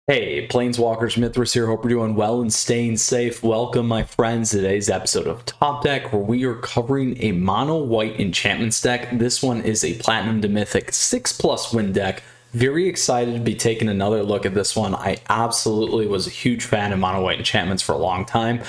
Hey, Planeswalkers, Mythras here. Hope you're doing well and staying safe. Welcome, my friends, to today's episode of Top Deck, where we are covering a Mono White Enchantments deck. This one is a Platinum to Mythic 6+ win deck. Very excited to be taking another look at this one. I absolutely was a huge fan of Mono White Enchantments for a long time,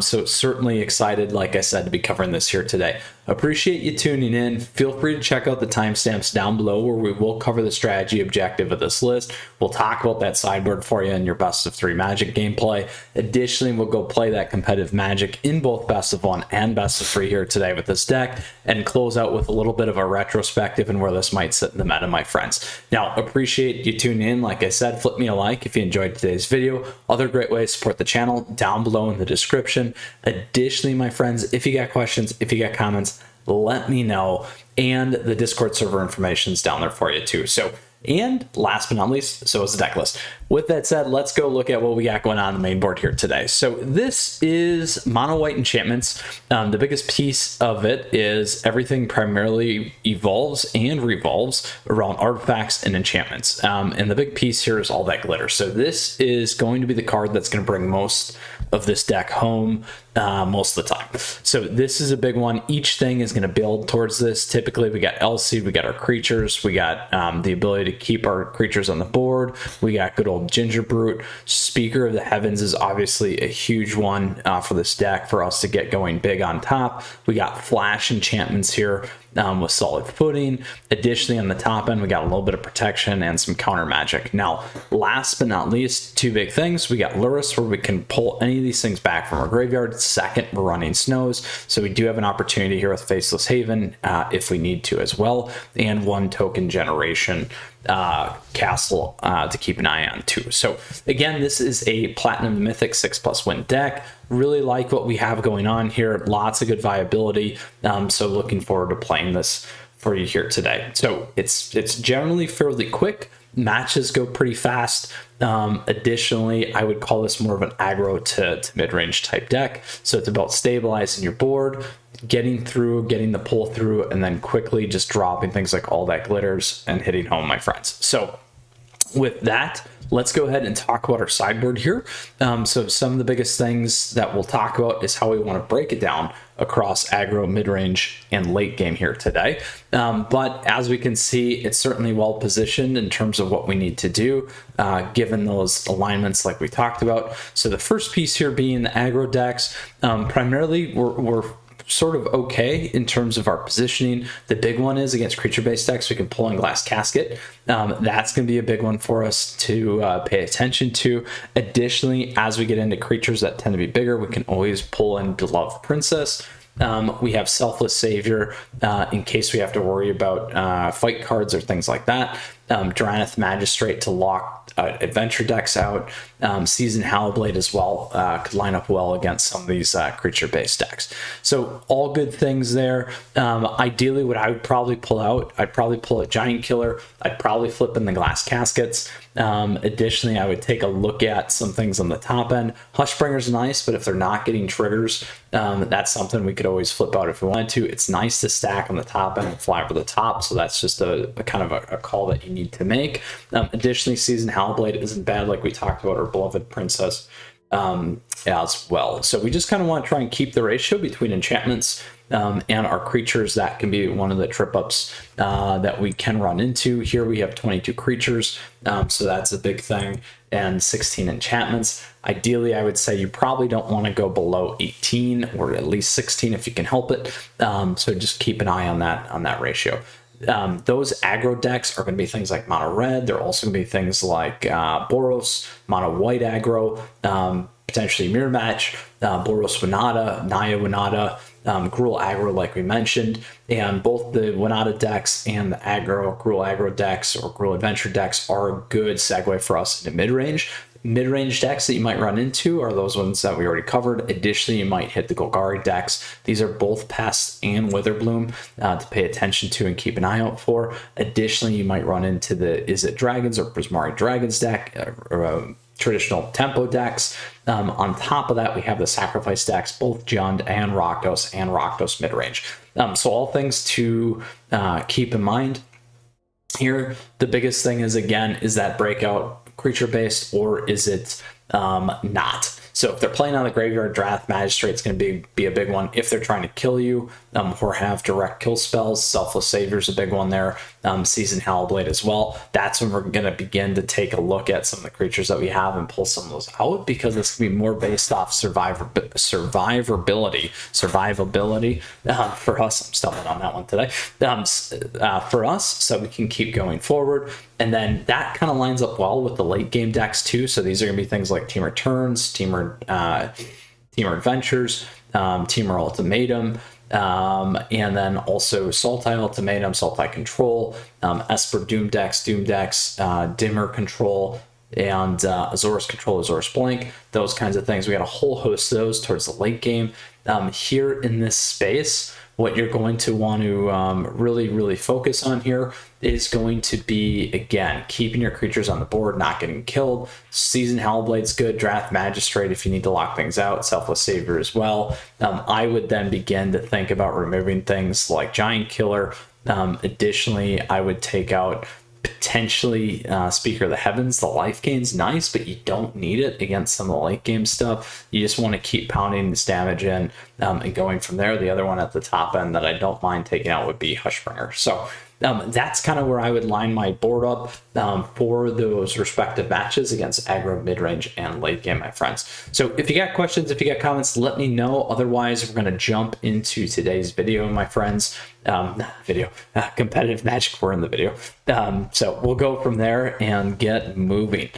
so certainly excited, like I said, to be covering this here today. Appreciate you tuning in. Feel free to check out the timestamps down below where we will cover the strategy objective of this list. We'll talk about that sideboard for you in your best of 3 Magic gameplay. Additionally, we'll go play that competitive Magic in both best of 1 and best of 3 here today with this deck, and close out with a little bit of a retrospective and where this might sit in the meta, my friends. Now, appreciate you tuning in. Like I said, flip me a like if you enjoyed today's video. Other great ways to support the channel down below in the description. Additionally, my friends, if you got questions, if you got comments, let me know, and the Discord server information is down there for you too. So, and last but not least, so is the deck list. With that said, let's go look at what we got going on the main board here today. So this is Mono White Enchantments. The biggest piece of it is everything primarily evolves and revolves around artifacts and enchantments. And the big piece here is all that glitter. So this is going to be the card that's going to bring most of this deck home most of the time. So this is a big one. Each thing is going to build towards this. Typically we got Elseed, we got our creatures, we got the ability to keep our creatures on the board, we got good old Ginger Brute. Speaker of the Heavens is obviously a huge one for this deck for us to get going big on top. We got flash enchantments here with solid footing. Additionally, on the top end, we got a little bit of protection and some counter magic. Now, last but not least, two big things. We got Lurrus, where we can pull any of these things back from our graveyard. Second, we're running Snows, so we do have an opportunity here with Faceless Haven if we need to as well, and one token generation castle to keep an eye on too. So again, this is a Platinum Mythic 6+ win deck. Really like what we have going on here. Lots of good viability. So looking forward to playing this for you here today. So it's generally fairly quick. Matches go pretty fast. Additionally, I would call this more of an aggro to mid-range type deck. So it's about stabilizing your board, getting through, getting the pull through, and then quickly just dropping things like all that glitters and hitting home, my friends. So with that, let's go ahead and talk about our sideboard here. So some of the biggest things that we'll talk about is how we want to break it down across aggro, mid-range, and late game here today. But as we can see, it's certainly well positioned in terms of what we need to do, given those alignments like we talked about. So the first piece here being the aggro decks, primarily we're sort of okay in terms of our positioning. The big one is against creature-based decks, we can pull in Glass Casket. That's going to be a big one for us to pay attention to. Additionally, as we get into creatures that tend to be bigger, we can always pull in Beloved Princess. We have Selfless Savior in case we have to worry about fight cards or things like that. Drannith Magistrate to lock adventure decks out. Seasoned Howlblade as well could line up well against some of these creature-based decks. So all good things there. Ideally, what I would probably pull out, I'd probably pull a Giant Killer. I'd probably flip in the Glass Caskets. Additionally, I would take a look at some things on the top end. Hushbringer's nice, but if they're not getting triggers, that's something we could always flip out if we wanted to. It's nice to stack on the top end and fly over the top, so that's just a kind of a call that you need to make. Additionally, Seasoned Howlblade isn't bad, like we talked about, our Beloved Princess as well. So we just kind of want to try and keep the ratio between enchantments and our creatures. That can be one of the trip ups that we can run into. Here we have 22 creatures, so that's a big thing, and 16 enchantments. Ideally, I would say you probably don't want to go below 18 or at least 16 if you can help it. So just keep an eye on that ratio. Those aggro decks are going to be things like Mono Red. They're also going to be things like Boros, Mono White aggro, potentially Mirror Match, Boros Winota, Naya Winota, Gruul aggro like we mentioned. And both the Winota decks and the Gruul aggro decks or Gruul adventure decks are a good segue for us into mid-range. Mid-range decks that you might run into are those ones that we already covered. Additionally, you might hit the Golgari decks. These are both Pest and Witherbloom to pay attention to and keep an eye out for. Additionally, you might run into the Izzet Dragons or Prismari Dragons deck, traditional tempo decks. On top of that, we have the Sacrifice decks, both Jund and Rakdos mid-range. So all things to keep in mind here. The biggest thing is, again, is that breakout creature based, or is it not? So if they're playing on the graveyard, Draft Magistrate's going to be a big one. If they're trying to kill you or have direct kill spells, Selfless Savior's a big one there. Seasoned Howlblade as well. That's when we're going to begin to take a look at some of the creatures that we have and pull some of those out, because it's going to be more based off survivability for us. I'm stumbling on that one today. For us, so we can keep going forward. And then that kind of lines up well with the late game decks too. So these are going to be things like Team Returns, Team Adventures, Teamer Ultimatum, and then also Sultai Ultimatum, Sultai Control, Esper Doom decks, Dimmer Control, and Azorus Control, Azorus Blank, those kinds of things. We got a whole host of those towards the late game. Here in this space, what you're going to want to really focus on here is going to be, again, keeping your creatures on the board, not getting killed. Seasoned Howlblade's good. Draft Magistrate if you need to lock things out. Selfless Savior as well. I would then begin to think about removing things like Giant Killer. Additionally, I would take out potentially Speaker of the Heavens. The life gain's nice, but you don't need it against some of the late game stuff. You just want to keep pounding this damage in and going from there. The other one at the top end that I don't mind taking out would be Hushbringer. So that's kind of where I would line my board up for those respective matches against aggro, mid-range, and late game, my friends. So if you got questions, if you got comments, let me know. Otherwise, we're going to jump into today's video, my friends. Competitive Magic, we're in the video. So we'll go from there and get moving.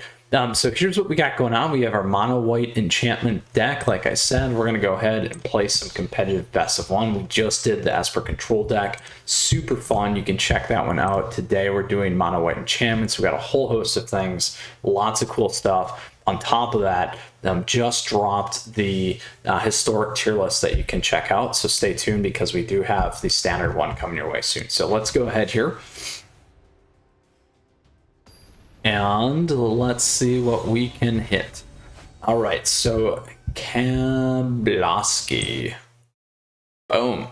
So here's what we got going on. We have our Mono White Enchantment deck. Like I said, we're going to go ahead and play some competitive best of one. We just did the Esper Control deck. Super fun. You can check that one out. Today we're doing Mono White Enchantments. We got a whole host of things, lots of cool stuff. On top of that, just dropped the historic tier list that you can check out. So stay tuned, because we do have the standard one coming your way soon. So let's go ahead here. And let's see what we can hit. All right, so Kablaski. Boom.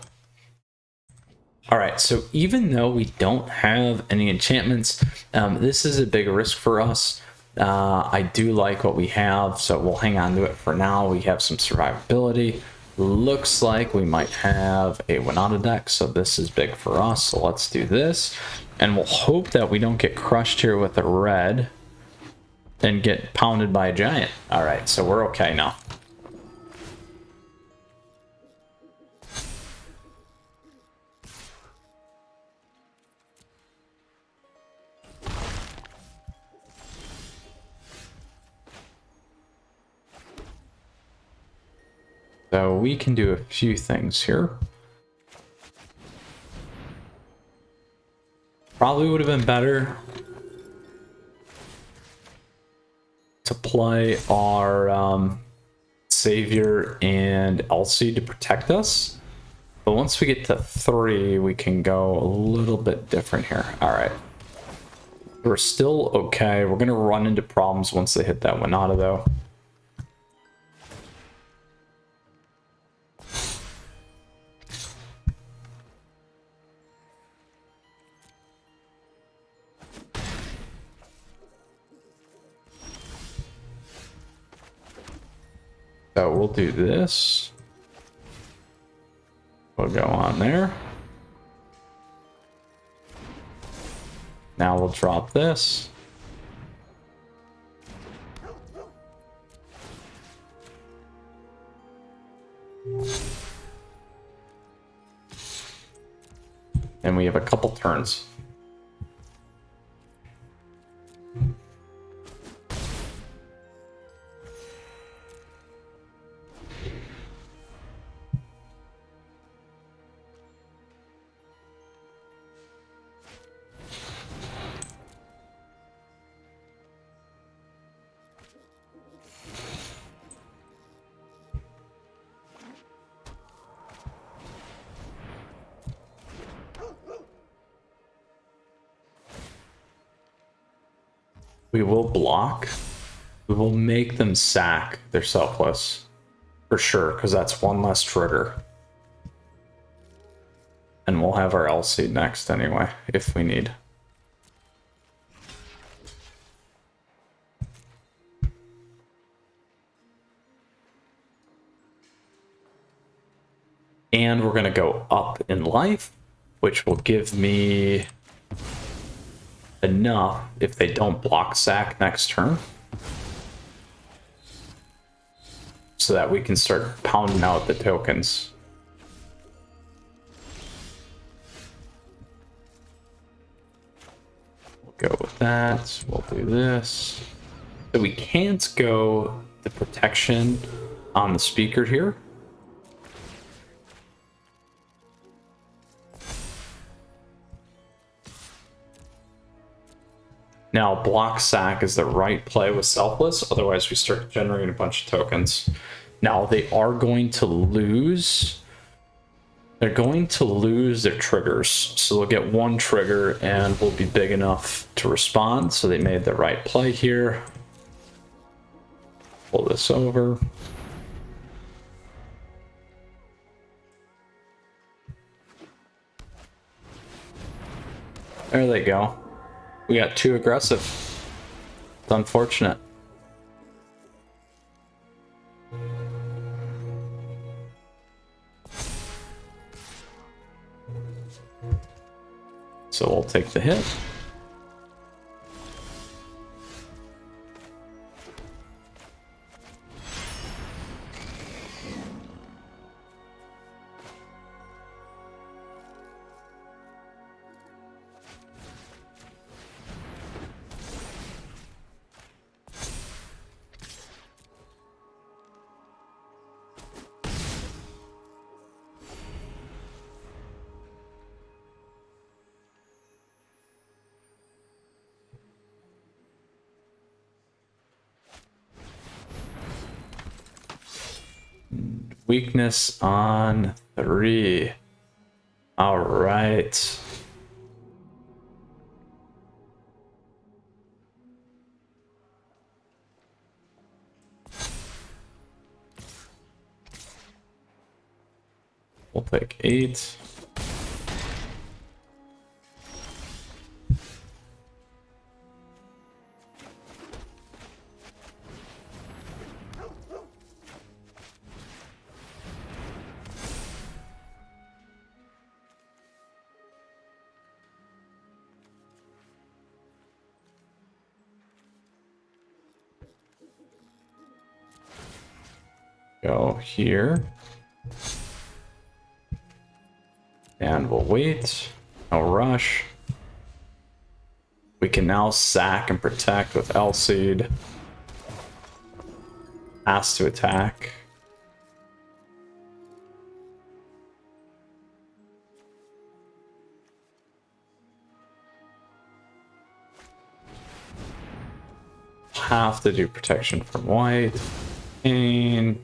All right, so even though we don't have any enchantments, this is a big risk for us. I do like what we have, so we'll hang on to it for now. We have some survivability. Looks like we might have a Winota deck, so this is big for us. So let's do this. And we'll hope that we don't get crushed here with a red and get pounded by a giant. All right, so we're okay now. So we can do a few things here. Probably would have been better to play our Savior and Elsie to protect us. But once we get to 3, we can go a little bit different here. All right. We're still okay. We're going to run into problems once they hit that Winota, though. So we'll do this. We'll go on there. Now we'll drop this. And we have a couple turns. We will block. We will make them sack their Selfless. For sure, because that's one less trigger. And we'll have our LC next anyway, if we need. And we're going to go up in life, which will give me enough if they don't block sack next turn, so that we can start pounding out the tokens. We'll go with that. We'll do this. So we can't go the protection on the speaker here. Now, block sack is the right play with Selfless, otherwise we start generating a bunch of tokens. Now, they are going to lose... They're going to lose their triggers, so they'll get one trigger and will be big enough to respond, so they made the right play here. Pull this over. There they go. We got too aggressive. It's unfortunate. So we'll take the hit. Weakness on 3. All right. We'll take 8. Go here. And we'll wait. No rush. We can now sack and protect with L-Seed. Has to attack. Have to do protection from white. Pain.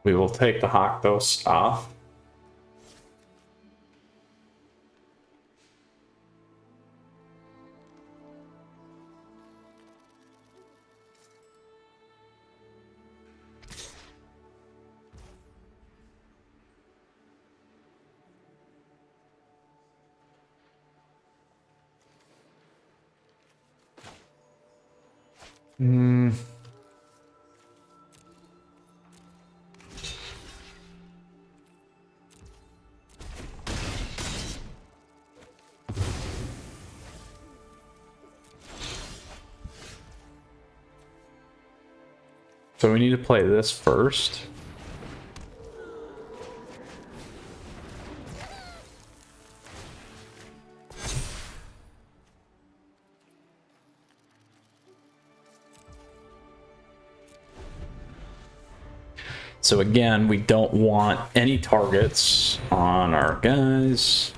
We will take the Hakdos off. So we need to play this first. So again, we don't want any targets on our guys.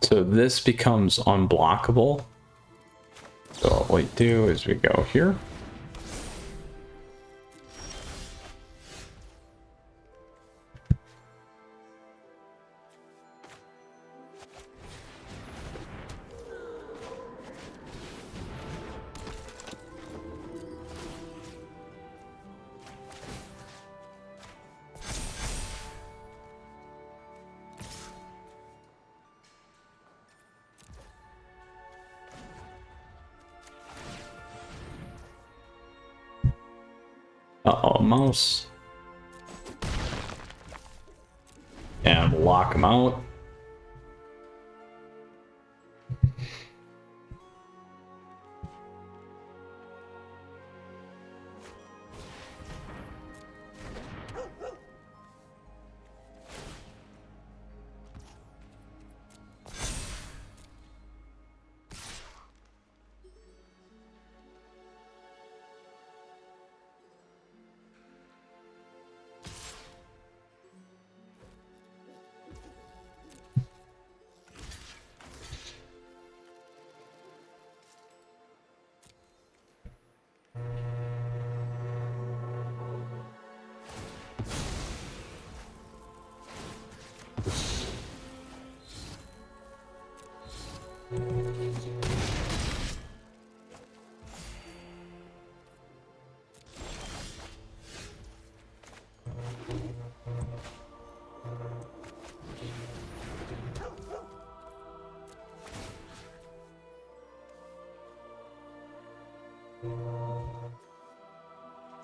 So this becomes unblockable. So what we do is we go here. Uh-oh, mouse. And lock him out.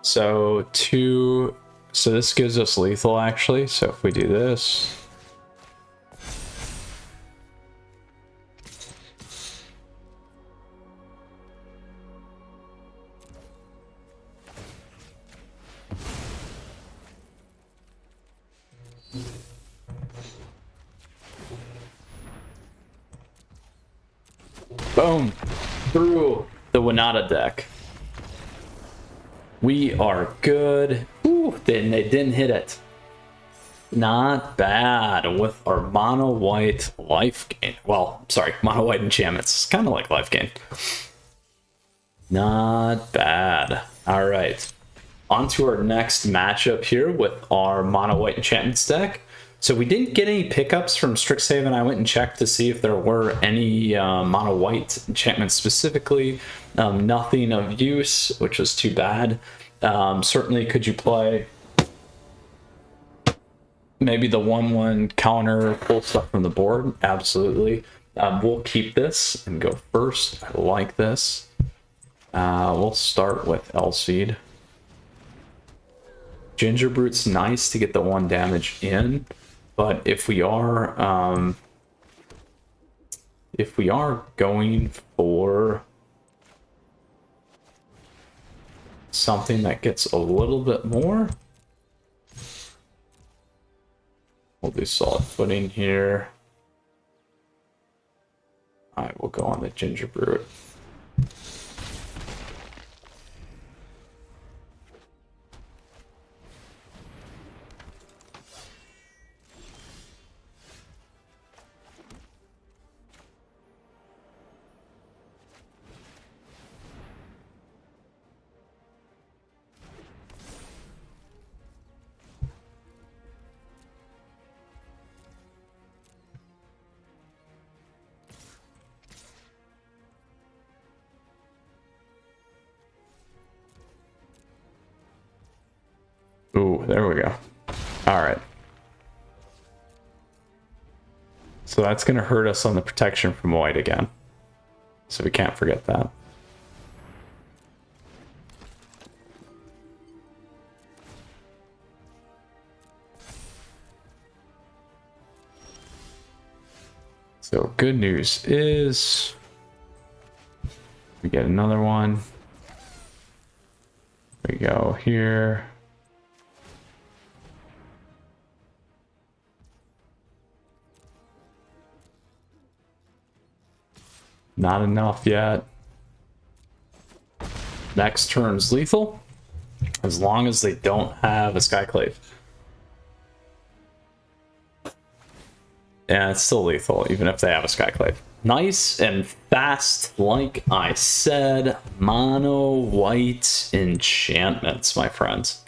So this gives us lethal actually. So if we do this, boom, through the Winota deck. We are good. Ooh, they didn't hit it. Not bad with our mono white life gain. Well, sorry, mono white enchantments. It's kind of like life gain. Not bad. All right. On to our next matchup here with our mono white enchantments deck. So we didn't get any pickups from Strixhaven. I went and checked to see if there were any mono white enchantments specifically. Nothing of use, which was too bad. Certainly, could you play maybe the 1/1 counter, pull stuff from the board? Absolutely. We'll keep this and go first. I like this. We'll start with Elseed. Gingerbrute's nice to get the 1 damage in. But if we are going for something that gets a little bit more, we'll do solid footing here. All right, we'll go on the Gingerbrute. Ooh, there we go. All right. So that's going to hurt us on the protection from white again. So we can't forget that. So good news is we get another one. We go here. Not enough yet. Next turn's lethal, as long as they don't have a Skyclave. Yeah, it's still lethal, even if they have a Skyclave. Nice and fast, like I said. Mono White Enchantments, my friends.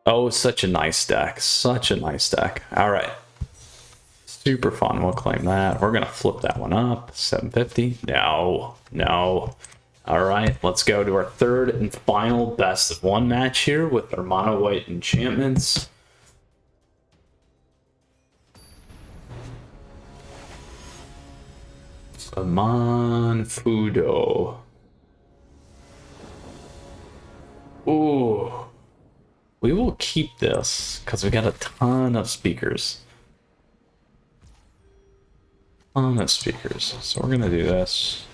Oh, such a nice deck. Such a nice deck. All right. Super fun. We'll claim that. We're going to flip that one up. 750. No. No. All right. Let's go to our third and final best of one match here with our Mono White Enchantments. Amon Fudo. Ooh. We will keep this because we got a ton of speakers. Ton of speakers. So we're gonna do this.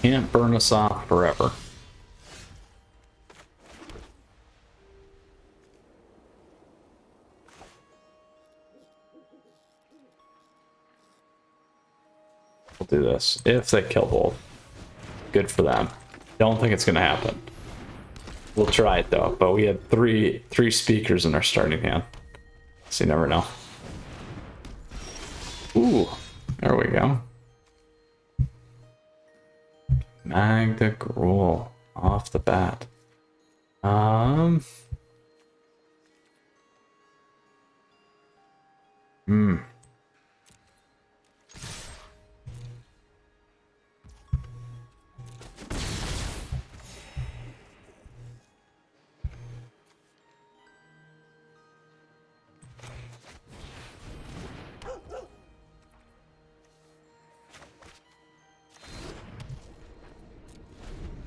Can't burn us off forever. We'll do this. If they kill both. Good for them. Don't think it's gonna happen. We'll try it though, but we had three speakers in our starting hand. So you never know. Ooh, there we go. Magda Gruul off the bat.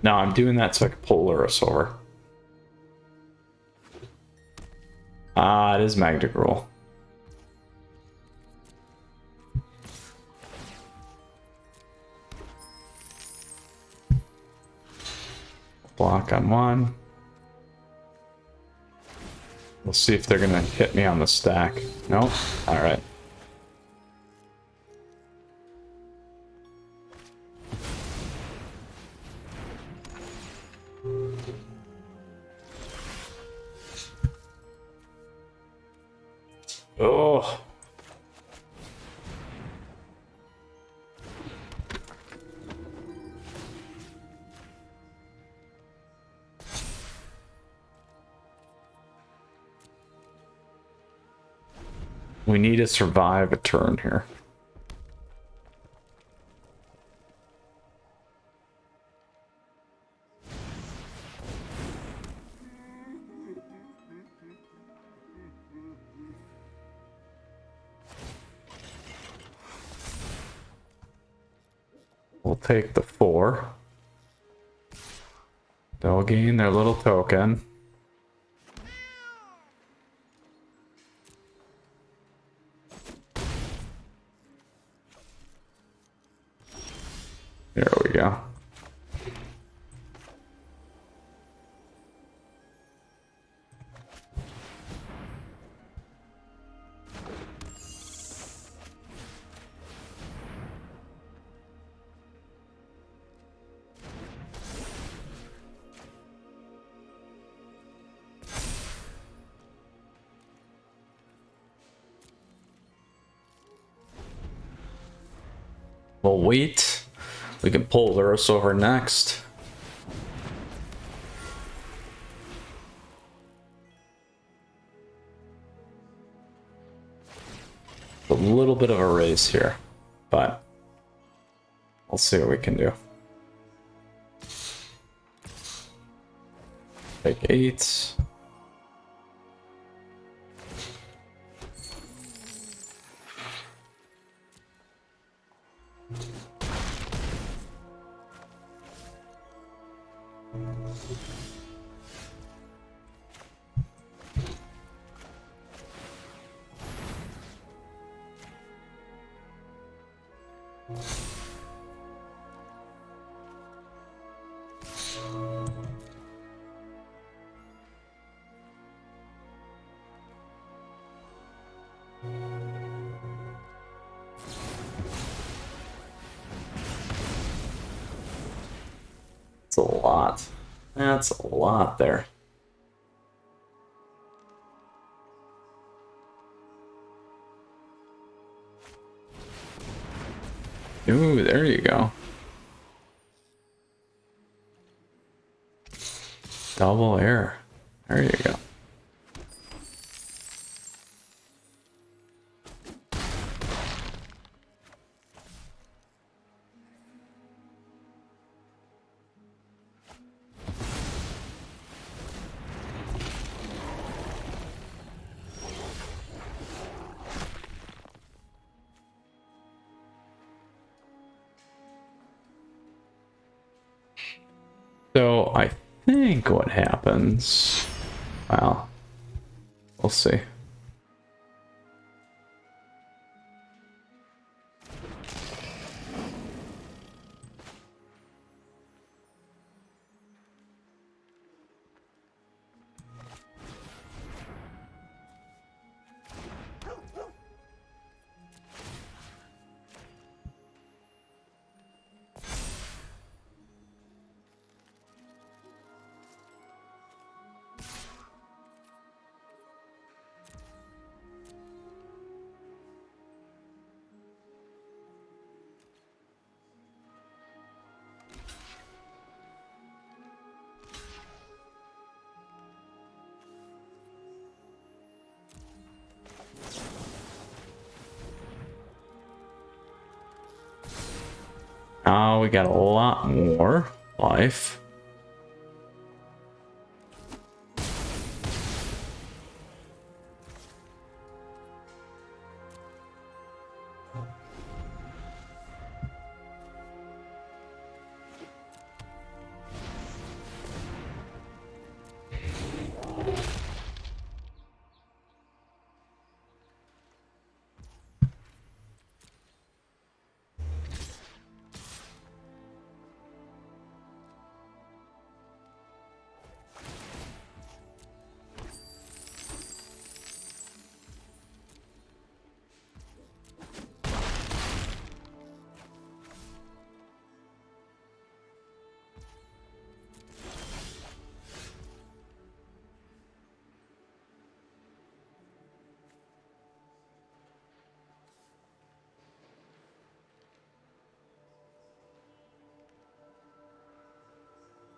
No, I'm doing that so I can pull Luris over. Ah, it is Magda Gruul. Block on one. We'll see if they're gonna hit me on the stack. Nope. Alright. Oh. We need to survive a turn here. We'll take the 4. They'll gain their little token. There we go. We'll wait. We can pull Luris over next. A little bit of a race here, but we'll see what we can do. Take 8. That's a lot. That's a lot there. Ooh, there you go. Double air. There you go. So I think what happens, well, we'll see. Oh, we got a lot more life.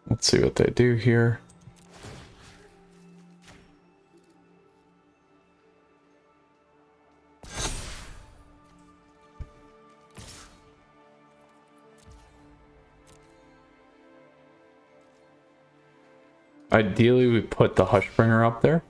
Let's see what they do here. Ideally, we put the Hushbringer up there.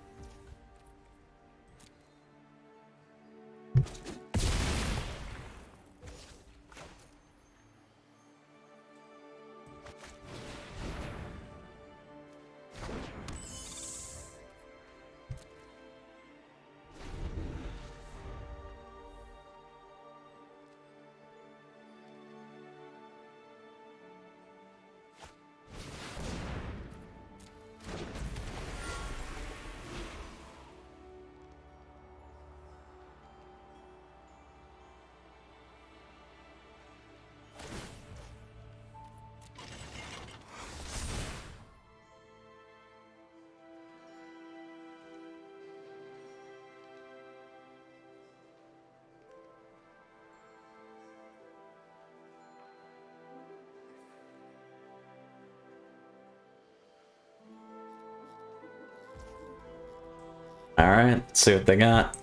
All right, let's see what they got.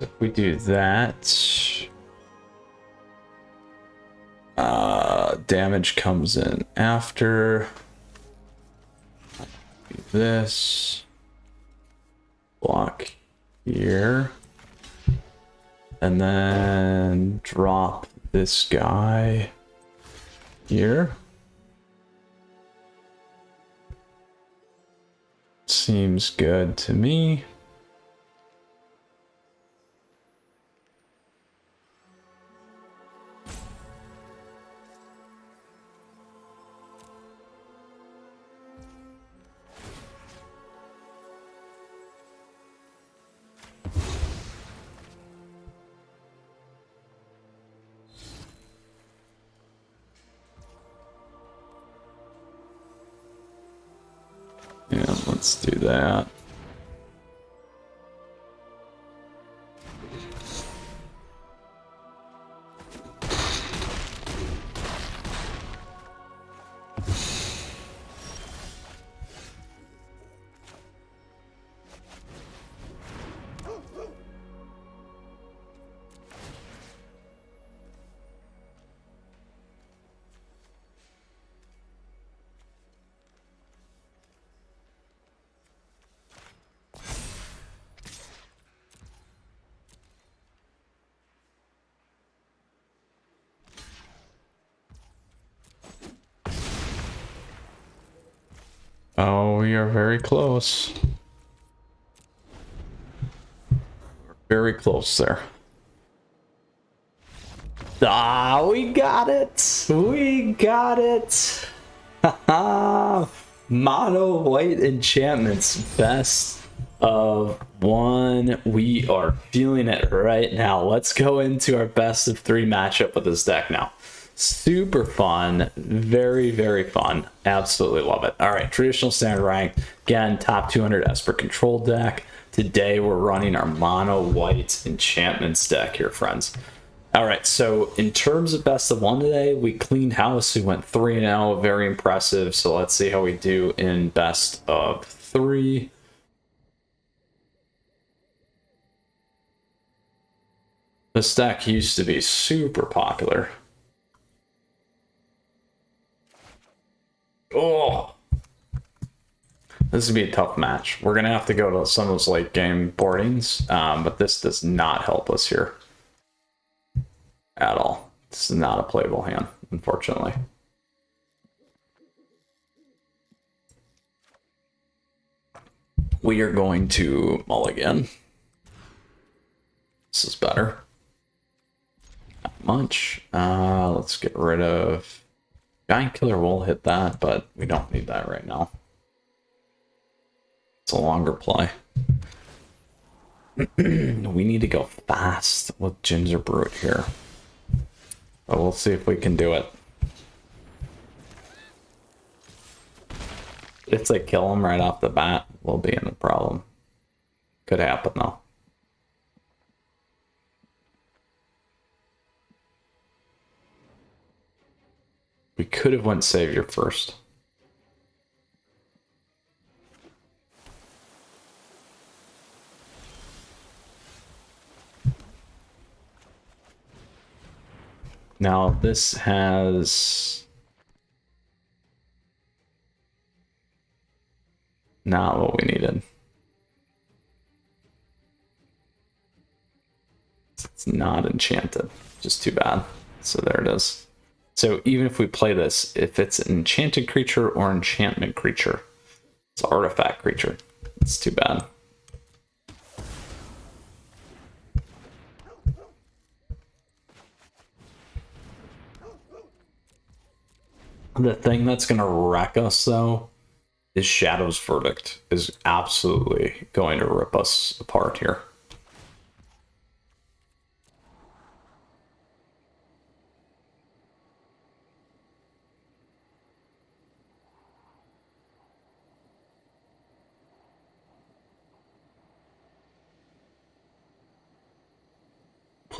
If we do that, damage comes in after. Do this. Block here. And then drop this guy here. Seems good to me. let's do that. Oh, we are very close. We're very close there. Ah, we got it! We got it! Haha! Mono White Enchantments, best of one. We are feeling it right now. Let's go into our best of 3 matchup with this deck now. Super fun, very, very fun. Absolutely love it. All right, traditional standard rank. Again, top 200 Esper control deck. Today we're running our Mono White Enchantments deck here, friends. All right, so in terms of best of 1 today, we cleaned house. We went 3-0, very impressive. So let's see how we do in best of 3. This deck used to be super popular. Oh, this would be a tough match. We're gonna have to go to some of those late game boardings, but this does not help us here at all. This is not a playable hand, unfortunately. We are going to mulligan. This is better. Not much. Let's get rid of Giant Killer. Will hit that, but we don't need that right now. It's a longer play. We need to go fast with Ginger Brute here. But we'll see if we can do it. If they kill him right off the bat, we'll be in a problem. Could happen though. We could have went Savior first. Now this has not what we needed. It's not enchanted, just too bad. So there it is. So even if we play this, if it's an enchanted creature or enchantment creature, it's an artifact creature. It's too bad. The thing that's going to wreck us, though, is Shadow's Verdict is absolutely going to rip us apart here.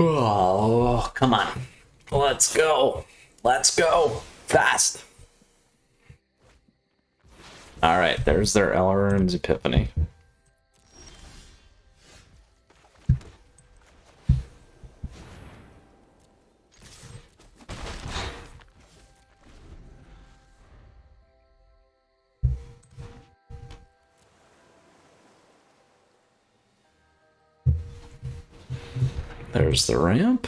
Oh, come on. Let's go. Let's go. Fast. All right, there's their Elrond's Epiphany. There's the ramp.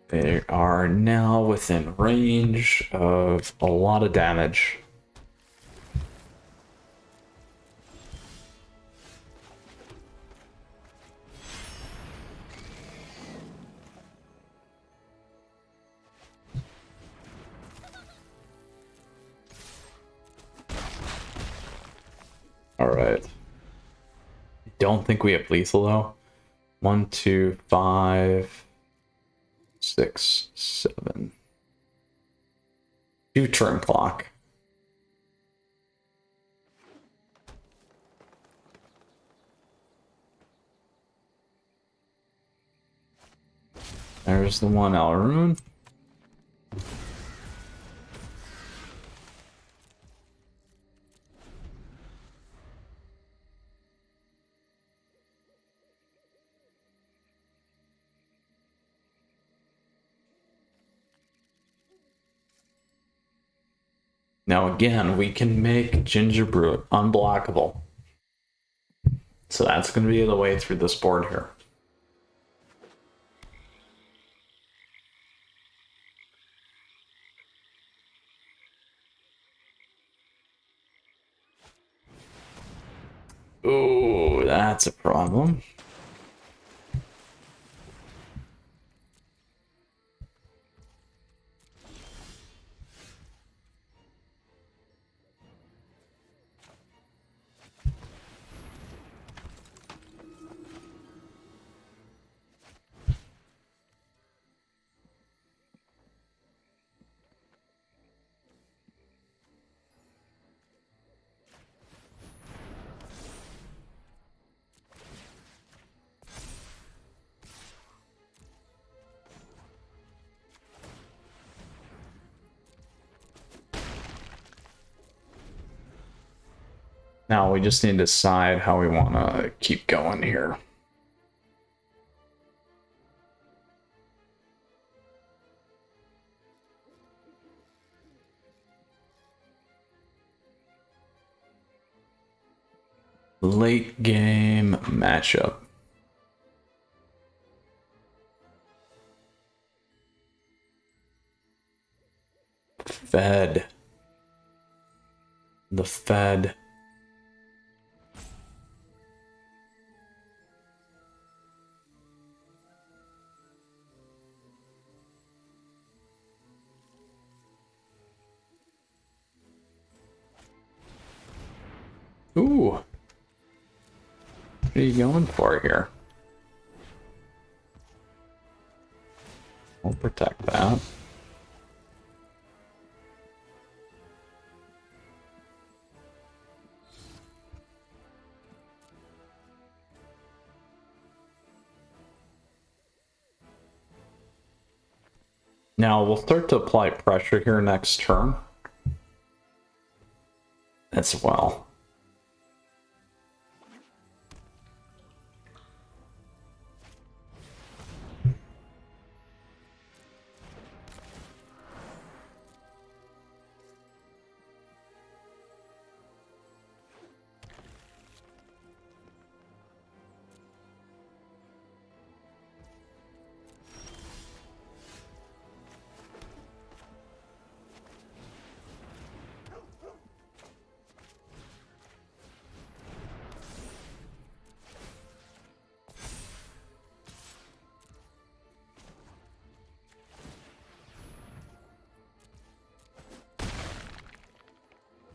They are now within range of a lot of damage. Alright. I don't think we have lethal though. 1, 2, 5, 6, 7. 2 turn clock. There's the one Alrune. Now again, we can make Ginger Brew unblockable. So that's going to be the way through this board here. Ooh, that's a problem. Now we just need to decide how we want to keep going here. Late game matchup. Fed. The Fed. Ooh. What are you going for here? We'll protect that. Now we'll start to apply pressure here next turn as well.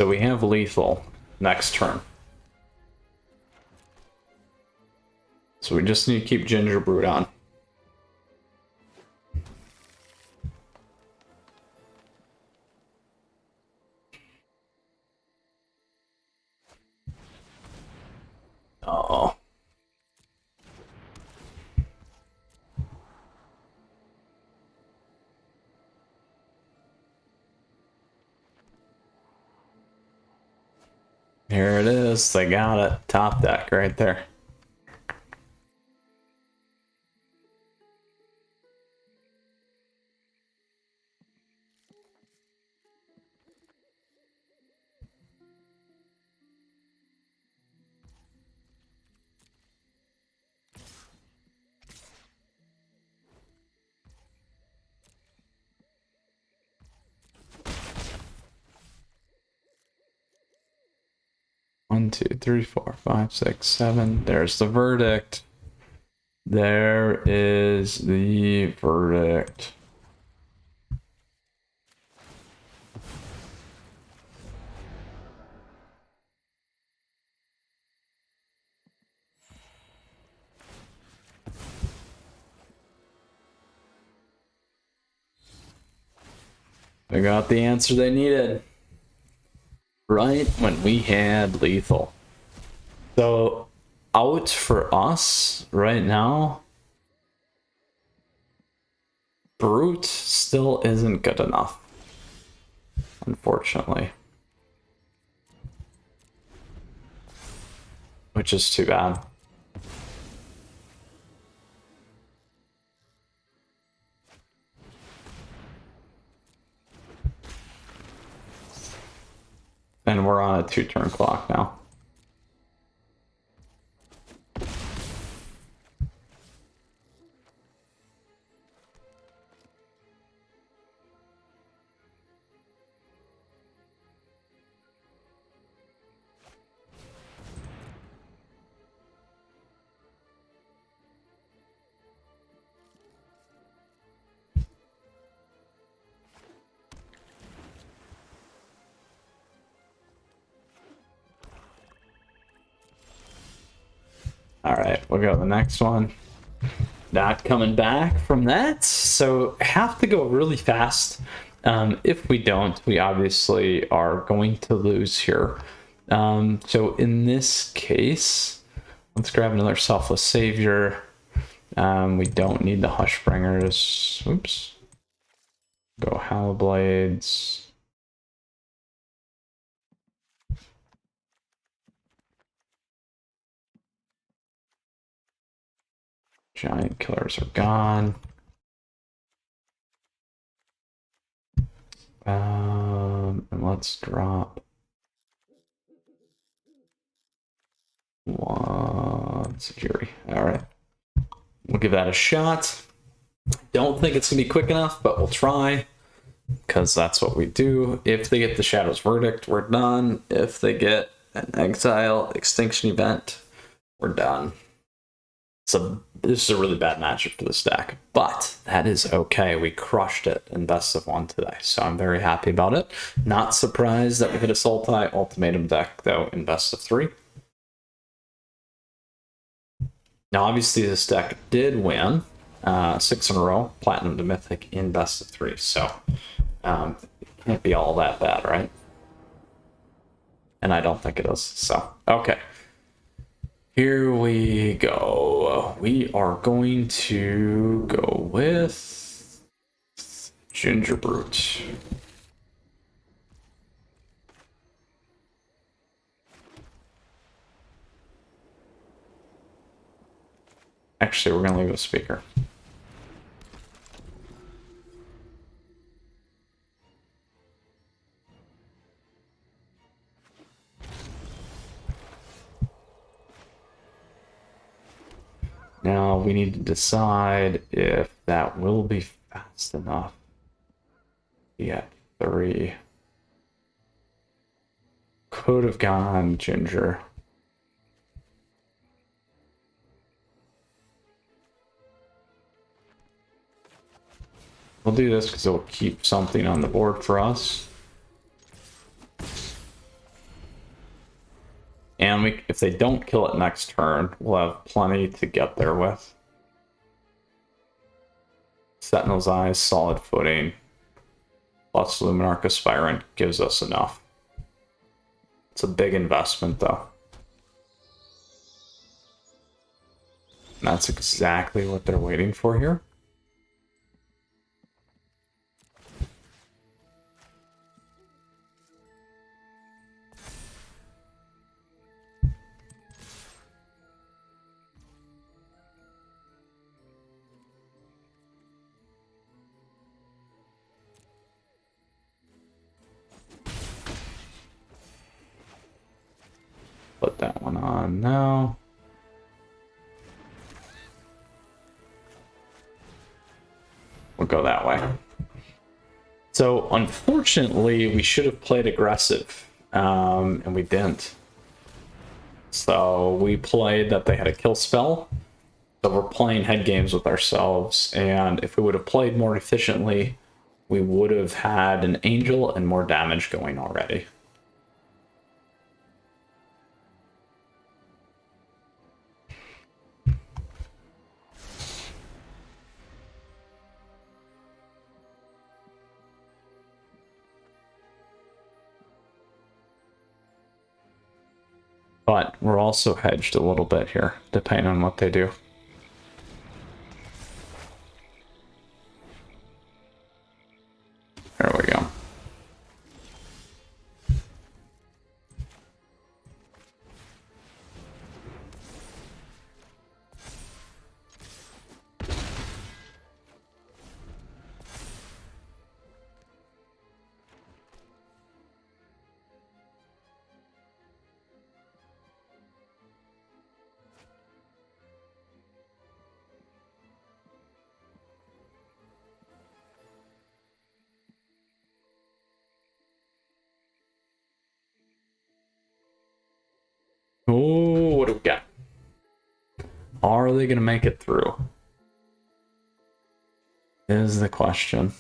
So we have lethal next turn. So we just need to keep Ginger Brood on. Oh. Here it is. They got it. Top deck right there. One, two, three, four, five, six, seven. There's the verdict. There is the verdict. They got the answer they needed. Right when we had lethal. So, out for us right now, Brute still isn't good enough, unfortunately. Which is too bad. And we're on a 2-turn clock now. All right, we'll go to the next one. Not coming back from that, so have to go really fast. If we don't, we obviously are going to lose here. So in this case, let's grab another Selfless Savior. We don't need the Hushbringers. Oops. Go Hallowblades. Giant Killers are gone. And let's drop one Security. All right. We'll give that a shot. Don't think it's gonna be quick enough, but we'll try, because that's what we do. If they get the Shadow's Verdict, we're done. If they get an Exile Extinction event, we're done. So this is a really bad matchup for this deck, but that is okay. We crushed it in best of 1 today, so I'm very happy about it. Not surprised that we hit a Sultai Ultimatum deck, though, in best of 3. Now, obviously, this deck did win 6 in a row, Platinum to Mythic in best of 3, so it can't be all that bad, right? And I don't think it is, so okay. Here we go. We are going to go with Ginger Brute. Actually, we're going to leave a speaker. Now we need to decide if that will be fast enough. Yeah, 3. Could have gone Ginger. We'll do this because it will keep something on the board for us. And if they don't kill it next turn, we'll have plenty to get there with. Sentinel's Eyes, Solid Footing, plus Luminarch Aspirant gives us enough. It's a big investment, though. And that's exactly what they're waiting for here. Put that one on now. We'll go that way. So unfortunately, we should have played aggressive, and we didn't. So we played that they had a kill spell. So we're playing head games with ourselves, and if we would have played more efficiently, we would have had an angel and more damage going already. But we're also hedged a little bit here, depending on what they do. There we go. Oh, what do we got? Are they going to make it through? Is the question.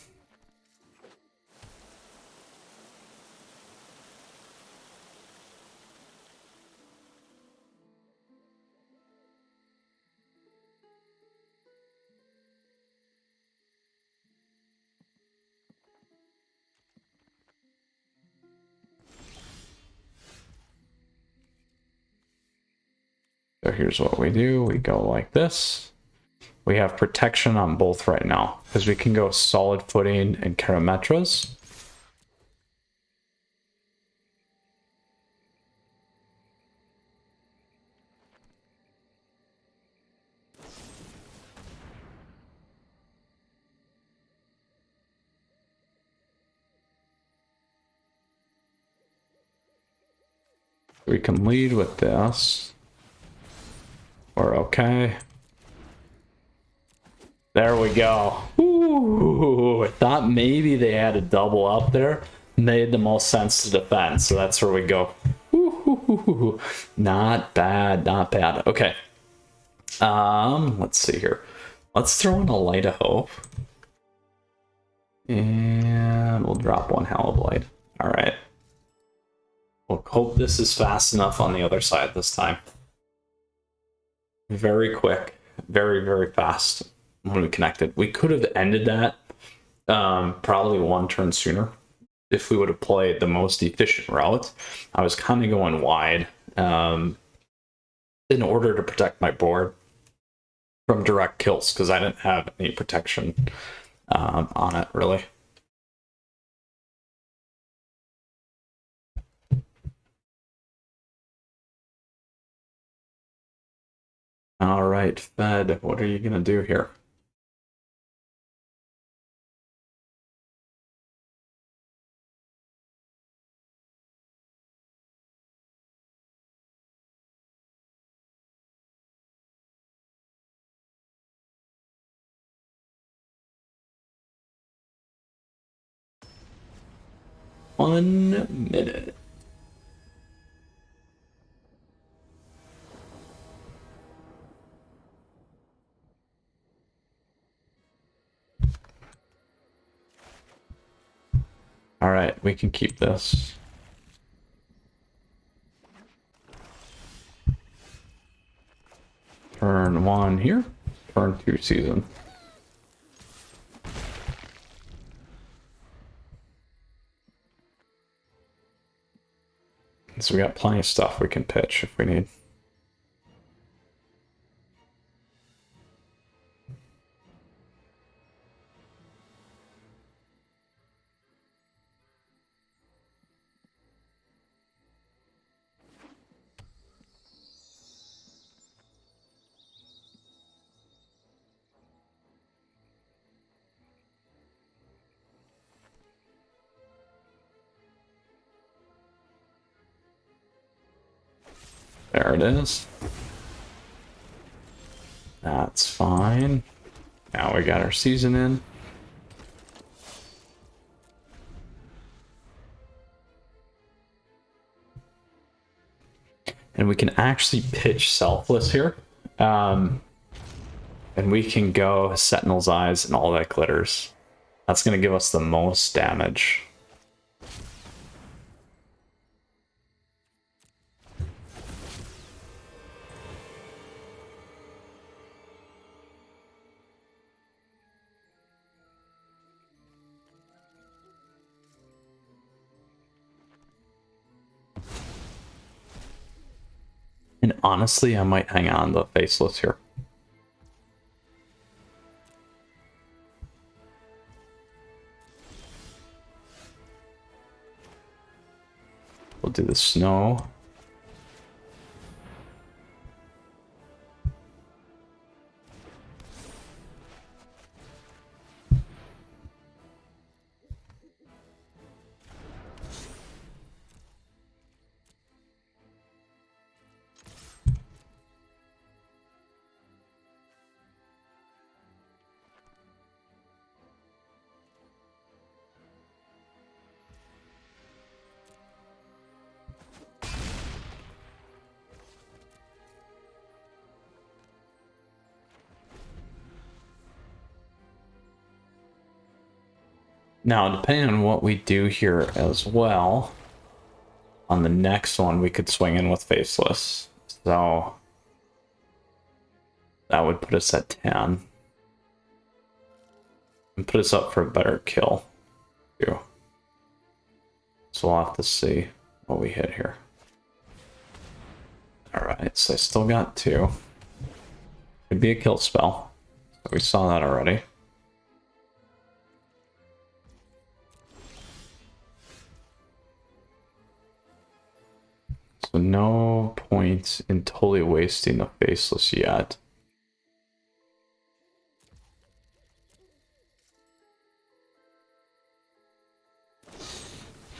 So here's what we do. We go like this. We have protection on both right now because we can go solid footing and Karametras. We can lead with this. We're okay. There we go. Ooh, I thought maybe they had a double up there. Made the most sense to defend, so that's where we go. Ooh, not bad, not bad. Okay. Let's see here. Let's throw in a Light of Hope. And we'll drop one Hellblade. Alright. We'll hope this is fast enough on the other side this time. Very quick. Very, very fast when we connected. We could have ended that probably one turn sooner if we would have played the most efficient route. I was kind of going wide in order to protect my board from direct kills because I didn't have any protection on it, really. All right, Fed, what are you going to do here? One minute. All right, we can keep this. Turn 1 here, turn 2 season. So we got plenty of stuff we can pitch if we need. There it is. That's fine. Now we got our season in. And we can actually pitch Selfless here. And we can go Sentinel's Eyes and all that glitters. That's going to give us the most damage. honestly, I might hang on the Faceless here. We'll do the snow. Now, depending on what we do here as well, on the next one, we could swing in with Faceless. So that would put us at 10. And put us up for a better kill, too. So we'll have to see what we hit here. Alright, so I still got 2. Could be a kill spell. We saw that already. So no point in totally wasting the Faceless yet.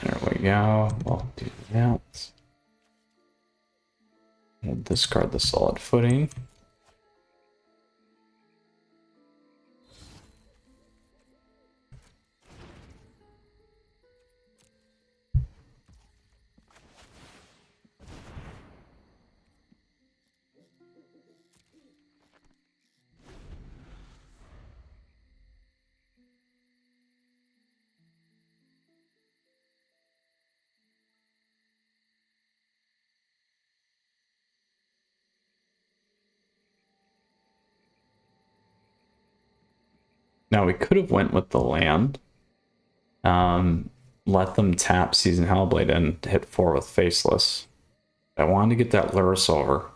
There we go. We'll do that. We'll discard the Solid Footing. Now we could have went with the land. Let them tap Seasoned Hellblade and hit 4 with Faceless. I wanted to get that Lurrus over.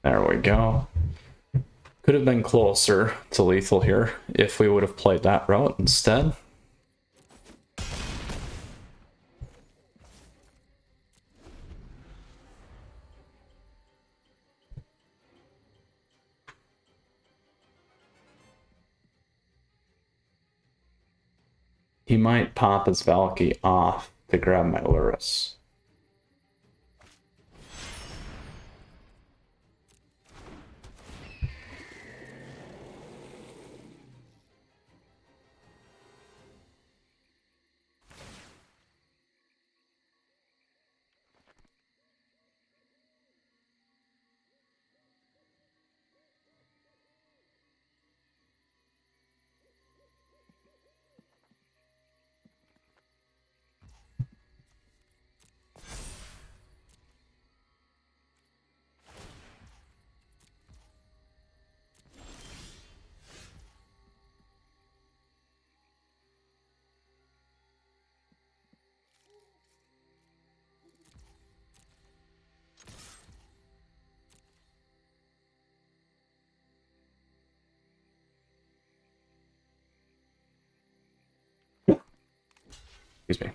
There we go. Could have been closer to lethal here if we would have played that route instead. He might pop his Valky off to grab my Lurrus. Excuse me.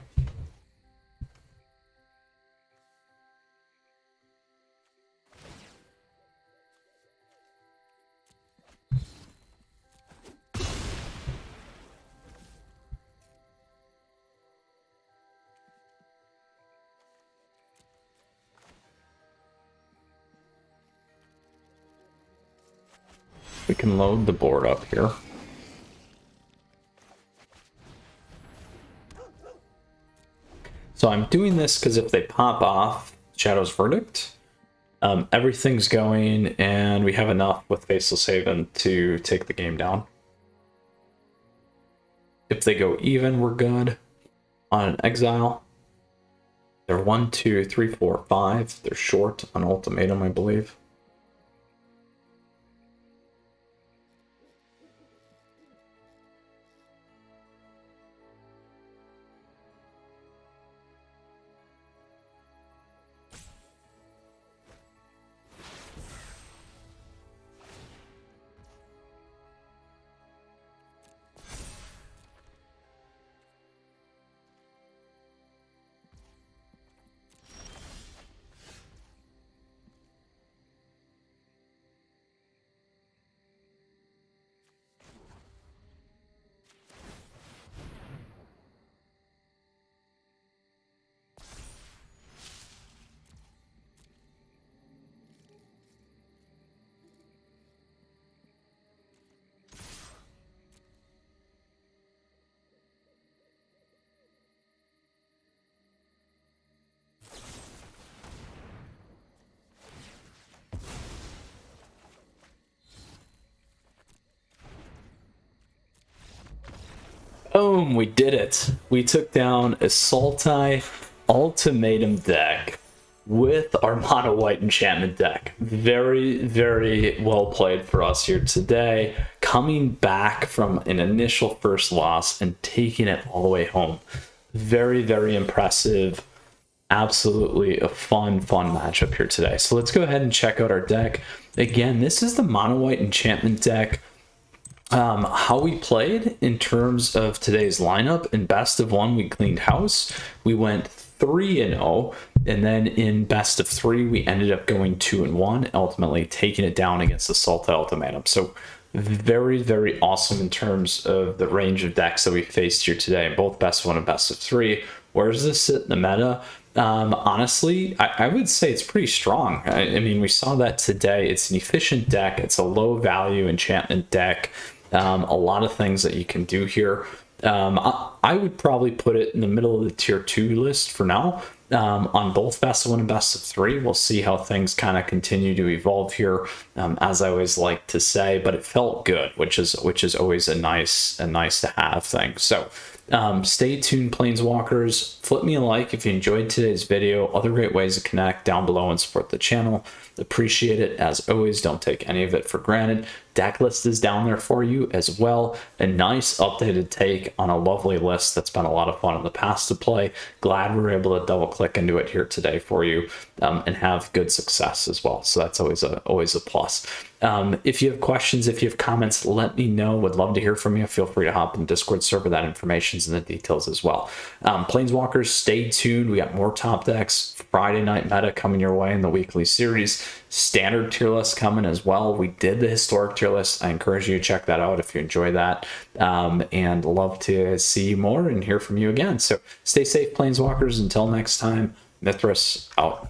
We can load the board up here. So I'm doing this because if they pop off Shadow's Verdict, everything's going, and we have enough with Faceless Haven to take the game down. If they go even, we're good. On an Exile, they're 1, 2, 3, 4, 5. They're short on Ultimatum, I believe. Boom, we did it. We took down a Sultai Ultimatum deck with our Mono White Enchantment deck. Very, very well played for us here today. Coming back from an initial first loss and taking it all the way home. Very, very impressive. Absolutely a fun matchup here today. So let's go ahead and check out our deck. Again, this is the Mono White Enchantment deck. How we played in terms of today's lineup: in best of 1 we cleaned house, we went 3-0, and then in best of 3 we ended up going 2-1, ultimately taking it down against the Sultai Ultimatum. So very, very awesome in terms of the range of decks that we faced here today, both best of 1 and best of 3. Where does this sit in the meta? Honestly, I would say it's pretty strong. I mean, we saw that today. It's an efficient deck. It's a low value enchantment deck. A lot of things that you can do here. I would probably put it in the middle of the tier 2 list for now. On both best of 1 and best of 3, we'll see how things kind of continue to evolve here, as I always like to say. But it felt good, which is always a nice to have thing. So stay tuned, Planeswalkers. Flip me a like if you enjoyed today's video. Other great ways to connect down below and support the channel. Appreciate it. As always, don't take any of it for granted. Deck list is down there for you as well. A nice updated take on a lovely list that's been a lot of fun in the past to play. Glad we were able to double click into it here today for you, and have good success as well. So that's always a plus. If you have questions, if you have comments, let me know. Would love to hear from you. Feel free to hop in the Discord server. That information's in the details as well. Planeswalkers, stay tuned. We got more top decks. Friday night meta coming your way in the weekly series. Standard tier list coming as well. We did the historic tier list. I encourage you to check that out if you enjoy that. And love to see more and hear from you again. So stay safe, Planeswalkers. Until next time, Mythras out.